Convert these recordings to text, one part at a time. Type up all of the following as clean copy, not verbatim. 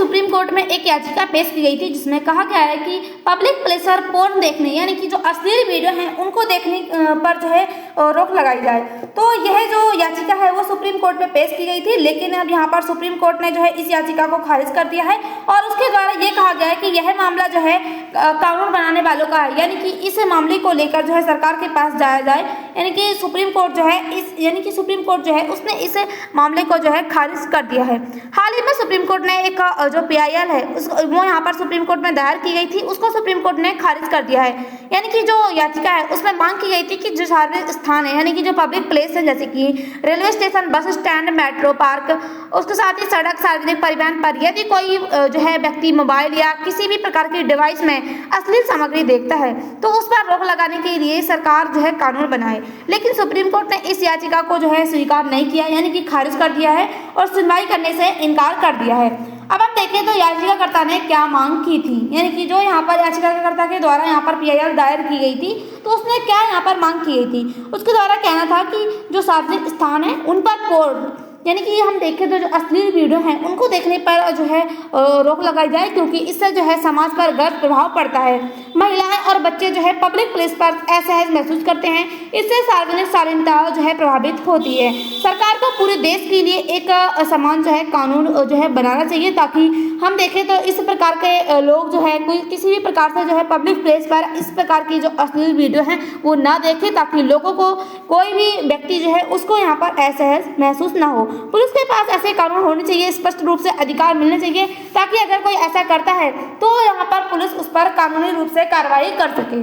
Supreme court में एक याचिका पेश की गई थी जिसमें कहा गया है कि पब्लिक प्लेस पर पोर्न देखने यानी कि जो अश्लील वीडियो हैं उनको देखने पर जो है रोक लगाई जाए। तो यह जो याचिका है वो सुप्रीम कोर्ट में पेश की गई थी, लेकिन अब यहाँ पर सुप्रीम कोर्ट ने जो है इस याचिका को खारिज कर दिया है और उसके द्वारा ये कहा गया है कि यह मामला जो है कानून बनाने वालों का है, यानी कि इस मामले को लेकर जो है सरकार के पास जाया जाए। यानी कि सुप्रीम कोर्ट जो है उसने इस मामले को जो है खारिज कर दिया है। हाल ही में सुप्रीम कोर्ट ने एक जो PIL है वो यहाँ पर सुप्रीम कोर्ट में दायर की गई थी, उसको सुप्रीम कोर्ट ने खारिज कर दिया है। यानी कि जो याचिका है उसमें मांग की गई थी कि जो सार्वजनिक स्थान है यानी कि जो पब्लिक प्लेस है जैसे कि railway station, bus stand, metro, park, उसके साथ ही सड़क, सार्वजनिक परिवहन पर यदि कोई जो है व्यक्ति मोबाइल या किसी भी प्रकार की डिवाइस में अश्लील सामग्री देखता है तो उस पर रोक लगाने के लिए सरकार जो है कानून बनाए। लेकिन सुप्रीम कोर्ट ने इस याचिका को जो है स्वीकार नहीं किया, यानी कि खारिज कर दिया है और सुनवाई करने से इनकार कर दिया है। अब हम देखें तो याचिकाकर्ता ने क्या मांग की थी, यानी कि जो यहाँ पर याचिकाकर्ता के द्वारा यहाँ पर PIL दायर की गई थी तो उसने क्या यहाँ पर मांग की गई थी। उसके द्वारा कहना था कि जो सार्वजनिक स्थान है उन पर पोर्न यानी कि हम देखें तो जो अश्लील वीडियो हैं उनको देखने पर जो है रोक लगाई जाए, क्योंकि इससे जो है समाज पर गलत प्रभाव पड़ता है। महिलाएं और बच्चे जो है पब्लिक प्लेस पर असहज महसूस करते हैं, इससे सार्वजनिक शालीनता जो है प्रभावित होती है। सरकार को पूरे देश के लिए एक समान जो है कानून जो है बनाना चाहिए, ताकि हम देखें तो इस प्रकार के लोग जो है कोई किसी भी प्रकार से जो है पब्लिक प्लेस पर इस प्रकार की जो अश्लील वीडियो हैं वो ना देखें, ताकि लोगों को कोई भी व्यक्ति जो है उसको यहाँ पर असहज महसूस ना हो। पुलिस के पास ऐसे कानून होने चाहिए, स्पष्ट रूप से अधिकार मिलने चाहिए, ताकि अगर कोई ऐसा करता है तो यहाँ पर पुलिस उस पर कानूनी रूप से कार्रवाई कर सके।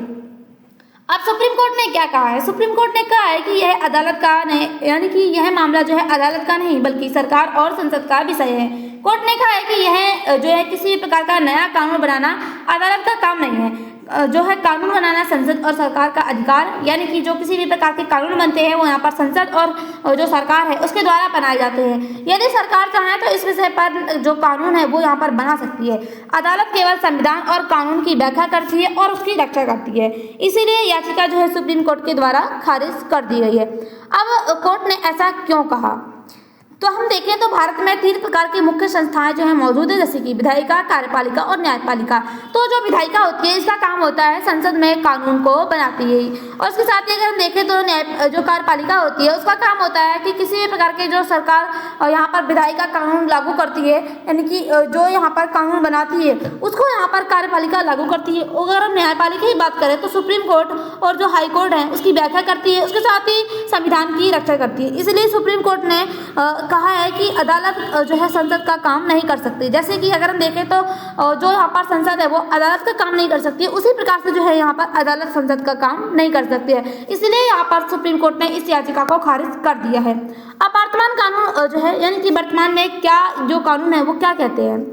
अब सुप्रीम कोर्ट ने क्या कहा है? सुप्रीम कोर्ट ने कहा है कि यह अदालत का नहीं, यानी कि यह मामला जो है अदालत का नहीं बल्कि सरकार और संसद का विषय है। कोर्ट ने कहा है कि यह जो है किसी भी प्रकार का नया कानून बनाना अदालत का काम नहीं है, जो है कानून बनाना संसद और सरकार का अधिकार, यानी कि जो किसी भी प्रकार के कानून बनते हैं वो यहाँ पर संसद और जो सरकार है उसके द्वारा बनाए जाते हैं। यदि सरकार चाहे तो इस विषय पर जो कानून है वो यहाँ पर बना सकती है। अदालत केवल संविधान और कानून की व्याख्या करती है और उसकी रक्षा करती है, इसीलिए याचिका जो है सुप्रीम कोर्ट के द्वारा खारिज कर दी गई है। अब कोर्ट ने ऐसा क्यों कहा, तो हम देखें तो भारत में 3 प्रकार की मुख्य संस्थाएं जो है मौजूद है, जैसे कि विधायिका, कार्यपालिका और न्यायपालिका। तो जो विधायिका होती है इसका काम होता है संसद में कानून को बनाती है, और उसके साथ ही अगर हम देखें तो न्याय जो कार्यपालिका होती है उसका काम होता है कि किसी भी प्रकार के जो सरकार यहाँ पर विधायिका कानून लागू करती है, यानी कि जो यहाँ पर कानून बनाती है उसको यहाँ पर कार्यपालिका लागू करती है। अगर हम न्यायपालिका की बात करें तो सुप्रीम कोर्ट और जो हाई कोर्ट है उसकी व्याख्या करती है, उसके साथ ही संविधान की रक्षा करती है। इसलिए सुप्रीम कोर्ट ने कहा है कि अदालत जो है संसद का काम नहीं कर सकती। जैसे कि अगर हम देखें तो जो यहाँ पर संसद है वो अदालत का काम नहीं कर सकती है, उसी प्रकार से जो है यहाँ पर अदालत संसद का काम नहीं कर सकती है। इसलिए यहाँ पर सुप्रीम कोर्ट ने इस याचिका को खारिज कर दिया है। अब वर्तमान कानून जो है यानी कि वर्तमान में क्या जो कानून है वो क्या कहते हैं।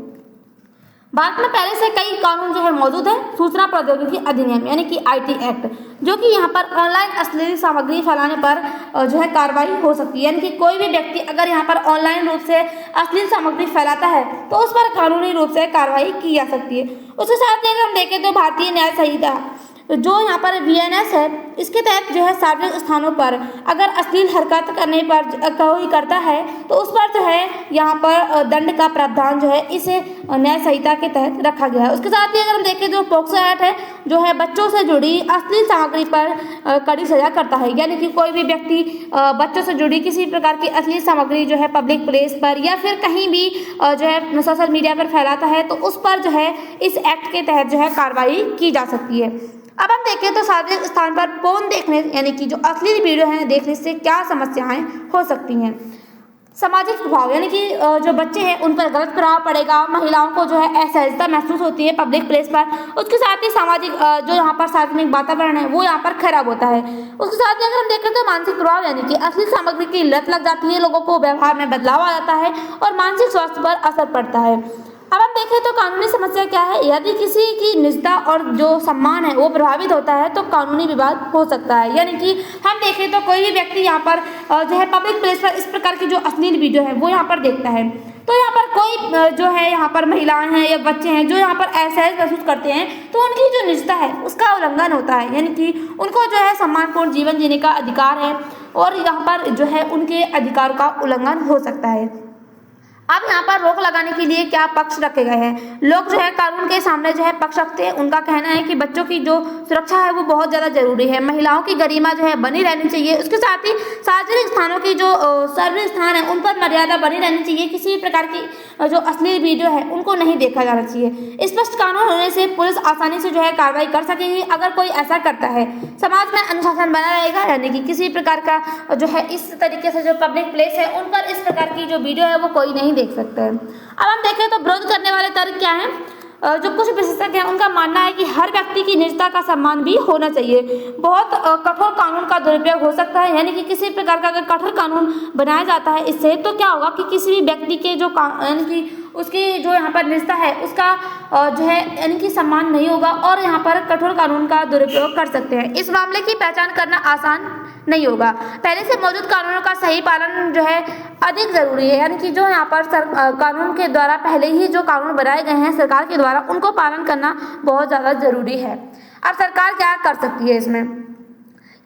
भारत में पहले से कई कानून जो है मौजूद है। सूचना प्रौद्योगिकी अधिनियम यानी कि IT एक्ट, जो कि यहाँ पर ऑनलाइन अश्लील सामग्री फैलाने पर जो है कार्रवाई हो सकती है, यानी कि कोई भी व्यक्ति अगर यहाँ पर ऑनलाइन रूप से अश्लील सामग्री फैलाता है तो उस पर कानूनी रूप से कार्रवाई की जा सकती है। उसके साथ ही अगर हम देखें तो भारतीय न्याय संहिता जो यहाँ पर VNS है, इसके तहत जो है सार्वजनिक स्थानों पर अगर अश्लील हरकत करने पर कोई करता है तो उस पर जो है यहाँ पर दंड का प्रावधान जो है इस न्याय संहिता के तहत रखा गया है। उसके साथ ही अगर हम देखें जो पोक्सो एक्ट है जो है बच्चों से जुड़ी अश्लील सामग्री पर कड़ी सजा करता है, यानी कि कोई भी व्यक्ति बच्चों से जुड़ी किसी प्रकार की अश्लील सामग्री जो है पब्लिक प्लेस पर या फिर कहीं भी जो है सोशल मीडिया पर फैलाता है तो उस पर जो है इस एक्ट के तहत जो है कार्रवाई की जा सकती है। अब हम देखें तो सार्वजनिक स्थान पर पोर्न देखने यानी कि जो अश्लील वीडियो हैं देखने से क्या समस्याएं हो सकती हैं। सामाजिक प्रभाव यानी कि जो बच्चे हैं उन पर गलत प्रभाव पड़ेगा, महिलाओं को जो है असहजता महसूस होती है पब्लिक प्लेस पर। उसके साथ ही सामाजिक जो यहाँ पर सार्वजनिक वातावरण है वो यहाँ पर खराब होता है। उसके साथ ही अगर हम देखें तो मानसिक प्रभाव यानी कि अश्लील सामग्री की लत लग जाती है, लोगों को व्यवहार में बदलाव आ जाता है और मानसिक स्वास्थ्य पर असर पड़ता है। अब हम देखें तो कानूनी समस्या क्या है। यदि किसी की निजता और जो सम्मान है वो प्रभावित होता है तो कानूनी विवाद हो सकता है, यानी कि हम देखें तो कोई भी व्यक्ति यहाँ पर जो है पब्लिक प्लेस पर इस प्रकार की जो अश्लील वीडियो है वो यहाँ पर देखता है तो यहाँ पर कोई जो है यहाँ पर महिलाएं हैं या बच्चे हैं जो यहाँ पर असहज महसूस करते हैं तो उनकी जो निजता है उसका उल्लंघन होता है, यानी कि उनको जो है सम्मानपूर्ण जीवन जीने का अधिकार है और यहाँ पर जो है उनके अधिकार का उल्लंघन हो सकता है। अब यहाँ पर रोक लगाने के लिए क्या पक्ष रखे गए हैं। लोग जो है कानून के सामने जो है पक्ष रखते हैं। उनका कहना है कि बच्चों की जो सुरक्षा है वो बहुत ज़्यादा जरूरी है, महिलाओं की गरिमा जो है बनी रहनी चाहिए। उसके साथ ही सार्वजनिक स्थानों की जो सार्वजनिक स्थान है उन पर मर्यादा बनी रहनी चाहिए। किसी भी प्रकार की जो अश्लील वीडियो है उनको नहीं देखा जाना चाहिए। स्पष्ट कानून होने से पुलिस आसानी से जो है कार्रवाई कर सकेगी अगर कोई ऐसा करता है। समाज में अनुशासन बना रहेगा, यानी कि किसी प्रकार का जो है इस तरीके से जो पब्लिक प्लेस है उन पर इस प्रकार की जो वीडियो है वो कोई नहीं देख सकता है। अब हम देखें तो विरोध करने वाले तर्क क्या हैं। जो कुछ विशेषज्ञ हैं उनका मानना है कि हर व्यक्ति की निजता का सम्मान भी होना चाहिए। बहुत कठोर कानून का दुरुपयोग हो सकता है, यानी कि किसी प्रकार का अगर कठोर कानून बनाया जाता है इससे तो क्या होगा कि किसी भी व्यक्ति के जो यानी कि उसकी जो यहाँ पर निजता है उसका जो है यानी कि सम्मान नहीं होगा और यहाँ पर कठोर कानून का दुरुपयोग कर सकते हैं। इस मामले की पहचान करना आसान नहीं होगा। पहले से मौजूद कानूनों का सही पालन जो है अधिक जरूरी है, यानी कि जो यहाँ पर कानून के द्वारा पहले ही जो कानून बनाए गए हैं सरकार के द्वारा उनको पालन करना बहुत ज़्यादा जरूरी है। अब सरकार क्या कर सकती है इसमें,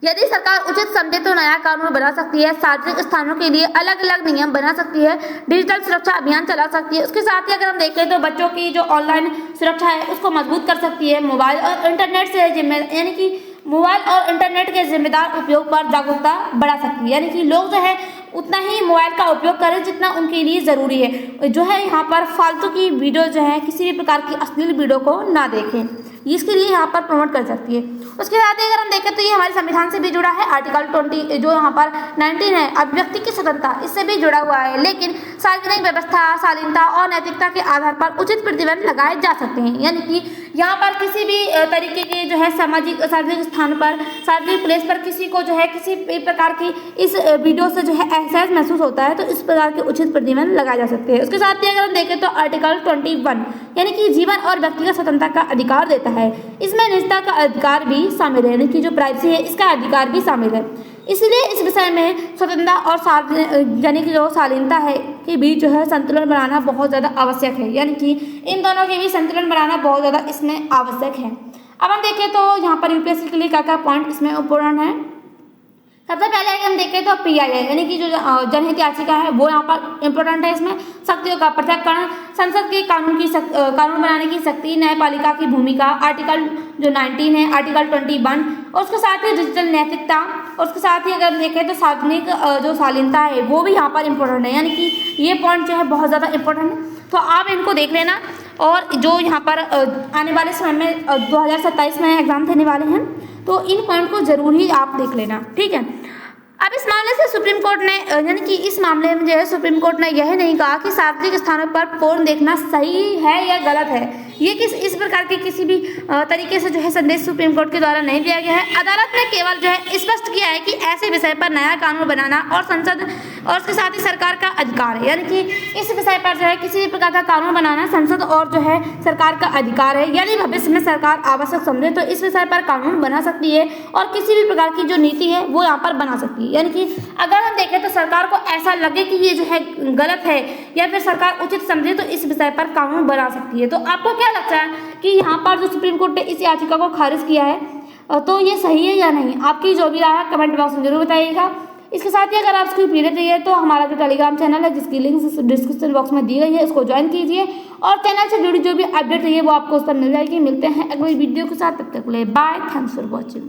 यदि सरकार उचित समझे तो नया कानून बना सकती है, सार्वजनिक स्थानों के लिए अलग अलग नियम बना सकती है, डिजिटल सुरक्षा अभियान चला सकती है। उसके साथ ही अगर हम देखें तो बच्चों की जो ऑनलाइन सुरक्षा है उसको मजबूत कर सकती है। मोबाइल और इंटरनेट से यानी कि मोबाइल और इंटरनेट के जिम्मेदार उपयोग पर जागरूकता बढ़ा सकती है, यानी कि लोग जो है उतना ही मोबाइल का उपयोग करें जितना उनके लिए ज़रूरी है। जो है यहाँ पर फालतू की वीडियो जो है किसी भी प्रकार की अश्लील वीडियो को ना देखें, इसके लिए यहाँ पर प्रमोट कर सकती है। उसके साथ ही अगर हम देखें तो ये हमारे संविधान से भी जुड़ा है। आर्टिकल 20 जो यहाँ पर 19 है अभिव्यक्ति की स्वतंत्रता, इससे भी जुड़ा हुआ है। लेकिन सार्वजनिक व्यवस्था, शालीनता और नैतिकता के आधार पर उचित प्रतिबंध लगाए जा सकते हैं, यानी कि यहाँ पर किसी भी तरीके के जो है सार्वजनिक स्थान पर, सार्वजनिक प्लेस पर किसी को जो है किसी भी प्रकार की इस वीडियो से जो है एहसास महसूस होता है तो इस प्रकार के उचित प्रतिबंध लगाए जा सकते हैं। उसके साथ ही अगर हम देखें तो आर्टिकल 21 यानी कि जीवन और व्यक्तिगत स्वतंत्रता का अधिकार देता है। इसमें निजता का अधिकार भी शामिल है, यानी कि जो प्राइवेसी है इसका अधिकार भी शामिल है। इसलिए इस विषय में स्वतंत्रता और यानी कि जो शालीनता है के बीच जो है संतुलन बनाना बहुत ज़्यादा आवश्यक है, यानी कि इन दोनों के बीच संतुलन बनाना बहुत ज़्यादा इसमें आवश्यक है। अब हम देखें तो यहाँ पर यूपीएससी के लिए क्या क्या पॉइंट इसमें इम्पोर्टेंट है। सबसे पहले अगर हम देखें तो PIL यानी कि जो जनहित याचिका है वो यहाँ पर इम्पोर्टेंट है। इसमें शक्तियों का पृथक्करण, संसद के कानून बनाने की शक्ति, न्यायपालिका की भूमिका, आर्टिकल जो 19 है, आर्टिकल 21 और उसके साथ ही डिजिटल नैतिकता और उसके साथ ही अगर देखें तो सार्वजनिक जो शालीनता है वो भी यहाँ पर इम्पोर्टेंट है, यानी कि ये पॉइंट जो है बहुत ज़्यादा इम्पोर्टेंट है। तो आप इनको देख लेना और जो यहाँ पर आने वाले समय में 2027 में एग्जाम देने वाले हैं तो इन पॉइंट को जरूर ही आप देख लेना, ठीक है। अब इस मामले से सुप्रीम कोर्ट ने यानी कि इस मामले में जो है सुप्रीम कोर्ट ने यह नहीं कहा कि सार्वजनिक स्थानों पर पोर्न देखना सही है या गलत है। ये इस प्रकार के किसी भी तरीके से जो है संदेश सुप्रीम कोर्ट के द्वारा नहीं दिया गया है। अदालत ने केवल जो है स्पष्ट किया है कि ऐसे विषय पर नया कानून बनाना और संसद और उसके साथ ही सरकार का अधिकार है, यानी कि इस विषय पर जो है किसी भी प्रकार का कानून बनाना संसद और जो है सरकार का अधिकार है। यदि भविष्य में सरकार आवश्यक समझे तो इस विषय पर कानून बना सकती है और किसी भी प्रकार की जो नीति है वो यहाँ पर बना सकती है। यानी कि अगर हम देखें तो सरकार को ऐसा लगे कि ये जो है गलत है या फिर सरकार उचित समझे तो इस विषय पर कानून बना सकती है। तो आपको क्या लगता है कि यहाँ पर जो सुप्रीम कोर्ट ने इस याचिका को खारिज किया है तो ये सही है या नहीं? आपकी जो भी राय है कमेंट बॉक्स में जरूर बताइएगा। इसके साथ ही अगर आप इसकी पीडीएफ चाहिए तो हमारा जो टेलीग्राम चैनल है जिसकी लिंक डिस्क्रिप्शन बॉक्स में दी गई है उसको ज्वाइन कीजिए और चैनल से जुड़ी जो भी अपडेट चाहिए वो आपको उस पर मिल जाएगी। मिलते हैं अगली वीडियो के साथ, तब तक के लिए बाय, थैंक्स फॉर वॉचिंग।